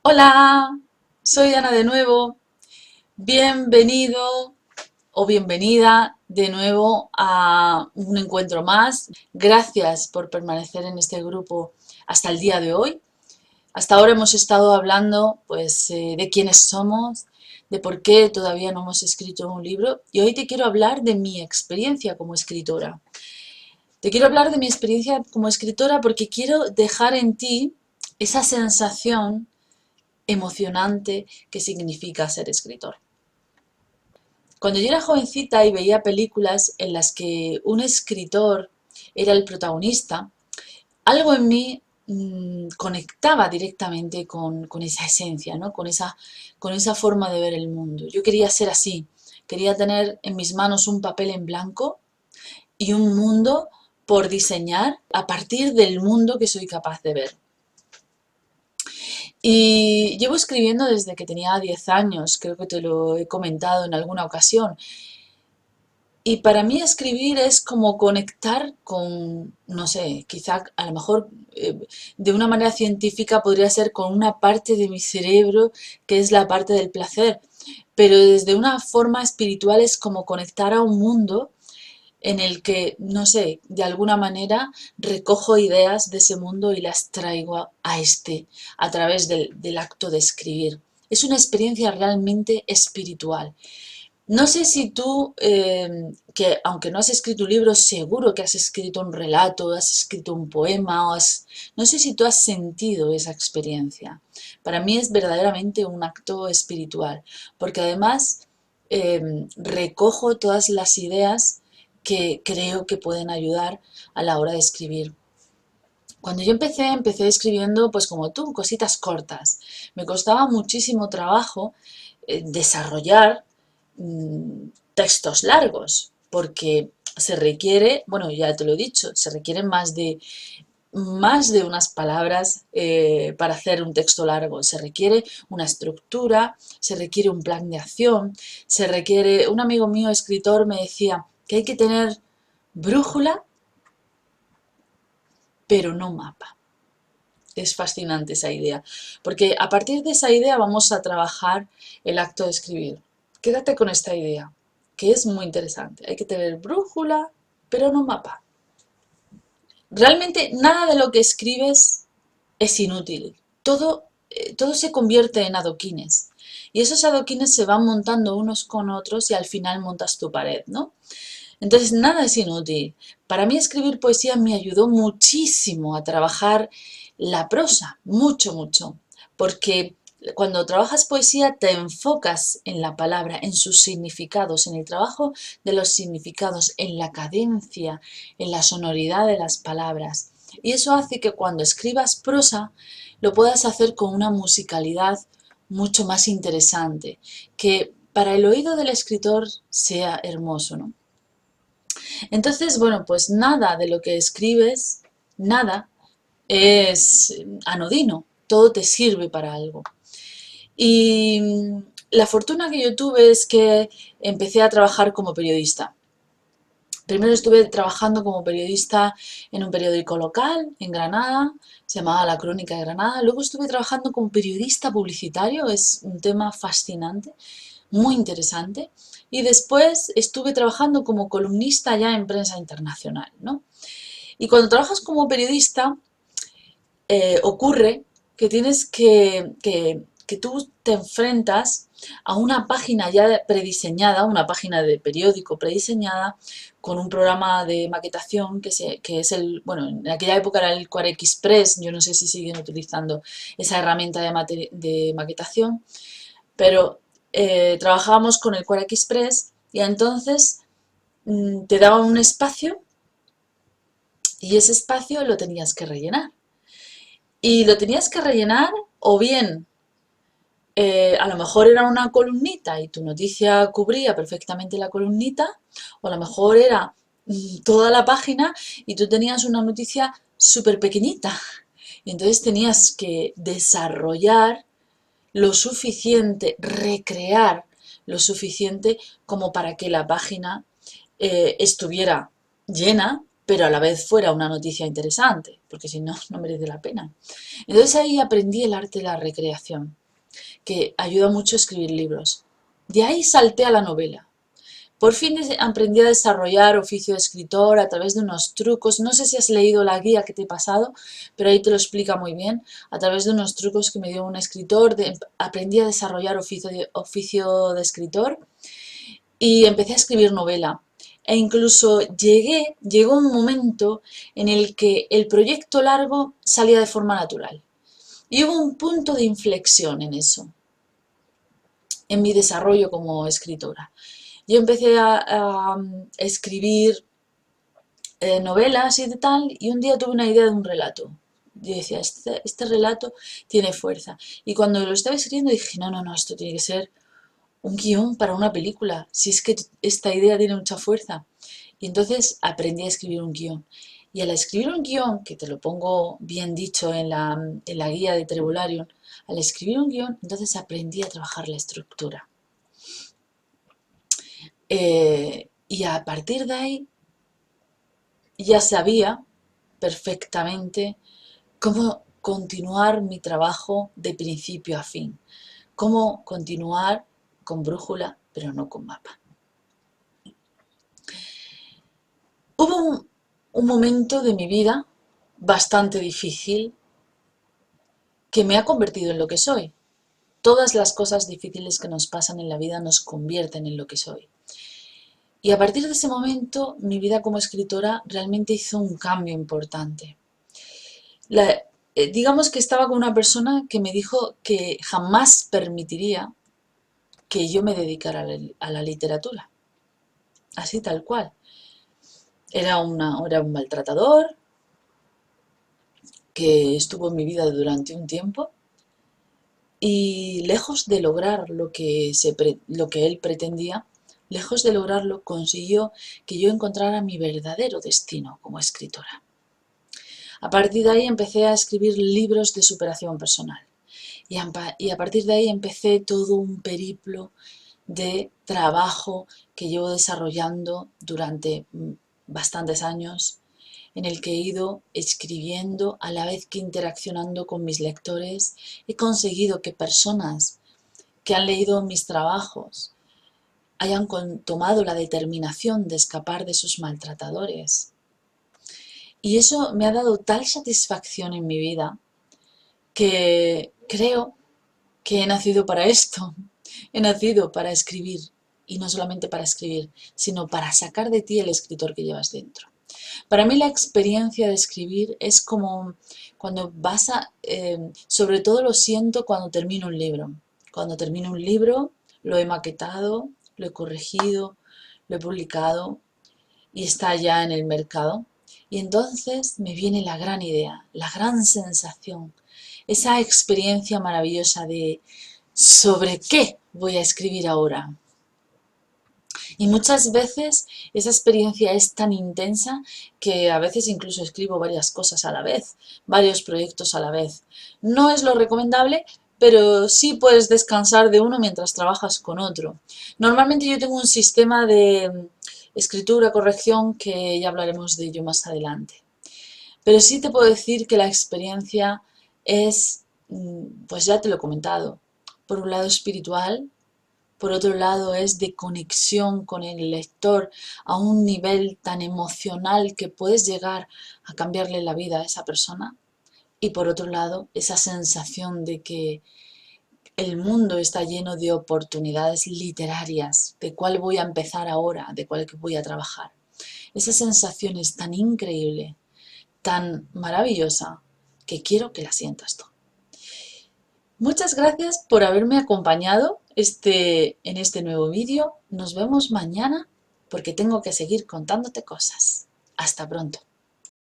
Hola, soy Ana de nuevo. Bienvenido o bienvenida de nuevo a un encuentro más. Gracias por permanecer en este grupo hasta el día de hoy. Hasta ahora hemos estado hablando pues, de quiénes somos, de por qué todavía no hemos escrito un libro y hoy te quiero hablar de mi experiencia como escritora. Te quiero hablar de mi experiencia como escritora porque quiero dejar en ti esa sensación emocionante que significa ser escritor. Cuando yo era jovencita y veía películas en las que un escritor era el protagonista, algo en mí conectaba directamente con esa esencia, ¿no? Con esa forma de ver el mundo. Yo quería ser así, quería tener en mis manos un papel en blanco y un mundo por diseñar a partir del mundo que soy capaz de ver. Y llevo escribiendo desde que tenía 10 años, creo que te lo he comentado en alguna ocasión. Y para mí escribir es como conectar con, no sé, quizá a lo mejor de una manera científica podría ser con una parte de mi cerebro que es la parte del placer, pero desde una forma espiritual es como conectar a un mundo en el que, no sé, de alguna manera recojo ideas de ese mundo y las traigo a este, a través del acto de escribir. Es una experiencia realmente espiritual. No sé si tú, que aunque no has escrito un libro, seguro que has escrito un relato, has escrito un poema, no sé si tú has sentido esa experiencia. Para mí es verdaderamente un acto espiritual, porque además recojo todas las ideas que creo que pueden ayudar a la hora de escribir. Cuando yo empecé escribiendo, pues como tú, cositas cortas. Me costaba muchísimo trabajo desarrollar textos largos, porque se requiere, bueno, ya te lo he dicho, se requieren más de unas palabras para hacer un texto largo. Se requiere una estructura, se requiere un plan de acción, se requiere... Un amigo mío, escritor, me decía que hay que tener brújula, pero no mapa. Es fascinante esa idea, porque a partir de esa idea vamos a trabajar el acto de escribir. Quédate con esta idea, que es muy interesante. Hay que tener brújula, pero no mapa. Realmente nada de lo que escribes es inútil. Todo se convierte en adoquines. Y esos adoquines se van montando unos con otros y al final montas tu pared, ¿no? Entonces nada es inútil. Para mí escribir poesía me ayudó muchísimo a trabajar la prosa, mucho, mucho, porque cuando trabajas poesía te enfocas en la palabra, en sus significados, en el trabajo de los significados, en la cadencia, en la sonoridad de las palabras. Y eso hace que cuando escribas prosa lo puedas hacer con una musicalidad mucho más interesante, que para el oído del escritor sea hermoso, ¿no? Entonces, bueno, pues nada de lo que escribes, nada es anodino, todo te sirve para algo. Y la fortuna que yo tuve es que empecé a trabajar como periodista. Primero estuve trabajando como periodista en un periódico local en Granada, se llamaba La Crónica de Granada. Luego estuve trabajando como periodista publicitario, es un tema fascinante, muy interesante. Y después estuve trabajando como columnista ya en prensa internacional, ¿no? Y cuando trabajas como periodista, ocurre que tienes que tú te enfrentas a una página ya prediseñada, una página de periódico prediseñada, con un programa de maquetación que es el, bueno, en aquella época era el Quark Express, yo no sé si siguen utilizando esa herramienta de maquetación, pero trabajábamos con el Quark Express y entonces te daban un espacio y ese espacio lo tenías que rellenar. Y lo tenías que rellenar o bien a lo mejor era una columnita y tu noticia cubría perfectamente la columnita, o a lo mejor era toda la página y tú tenías una noticia súper pequeñita. Y entonces tenías que desarrollar lo suficiente, recrear lo suficiente como para que la página estuviera llena pero a la vez fuera una noticia interesante, porque si no, no merece la pena. Entonces ahí aprendí el arte de la recreación, que ayuda mucho a escribir libros. De ahí salté a la novela. Por fin aprendí a desarrollar oficio de escritor a través de unos trucos. No sé si has leído la guía que te he pasado, pero ahí te lo explica muy bien. A través de unos trucos que me dio un escritor, aprendí a desarrollar oficio de escritor y empecé a escribir novela. E incluso llegó un momento en el que el proyecto largo salía de forma natural. Y hubo un punto de inflexión en eso, en mi desarrollo como escritora. Yo empecé a escribir novelas y de tal, y un día tuve una idea de un relato. Yo decía, este relato tiene fuerza. Y cuando lo estaba escribiendo dije, no, no, no, esto tiene que ser un guión para una película, si es que esta idea tiene mucha fuerza. Y entonces aprendí a escribir un guión. Y al escribir un guión, que te lo pongo bien dicho en la guía de Trebularium, al escribir un guión, entonces aprendí a trabajar la estructura. Y a partir de ahí ya sabía perfectamente cómo continuar mi trabajo de principio a fin, cómo continuar con brújula, pero no con mapa. Hubo un momento de mi vida bastante difícil que me ha convertido en lo que soy. Todas las cosas difíciles que nos pasan en la vida nos convierten en lo que soy. Y a partir de ese momento, mi vida como escritora realmente hizo un cambio importante. Digamos que estaba con una persona que me dijo que jamás permitiría que yo me dedicara a la literatura. Así tal cual. Era un maltratador que estuvo en mi vida durante un tiempo y lejos de lograr lo que él pretendía, lejos de lograrlo, consiguió que yo encontrara mi verdadero destino como escritora. A partir de ahí empecé a escribir libros de superación personal y a partir de ahí empecé todo un periplo de trabajo que llevo desarrollando durante bastantes años, en el que he ido escribiendo a la vez que interaccionando con mis lectores. He conseguido que personas que han leído mis trabajos hayan tomado la determinación de escapar de sus maltratadores. Y eso me ha dado tal satisfacción en mi vida que creo que he nacido para esto. He nacido para escribir, y no solamente para escribir, sino para sacar de ti el escritor que llevas dentro. Para mí la experiencia de escribir es como cuando sobre todo lo siento cuando termino un libro. Cuando termino un libro, lo he maquetado, lo he corregido, lo he publicado y está ya en el mercado. Y entonces me viene la gran idea, la gran sensación, esa experiencia maravillosa de ¿sobre qué voy a escribir ahora? Y muchas veces esa experiencia es tan intensa que a veces incluso escribo varias cosas a la vez, varios proyectos a la vez. No es lo recomendable, pero sí puedes descansar de uno mientras trabajas con otro. Normalmente yo tengo un sistema de escritura, corrección, que ya hablaremos de ello más adelante. Pero sí te puedo decir que la experiencia es, pues ya te lo he comentado, por un lado espiritual, por otro lado es de conexión con el lector a un nivel tan emocional que puedes llegar a cambiarle la vida a esa persona. Y por otro lado, esa sensación de que el mundo está lleno de oportunidades literarias, de cuál voy a empezar ahora, de cuál voy a trabajar. Esa sensación es tan increíble, tan maravillosa, que quiero que la sientas tú. Muchas gracias por haberme acompañado en este nuevo vídeo. Nos vemos mañana porque tengo que seguir contándote cosas. Hasta pronto.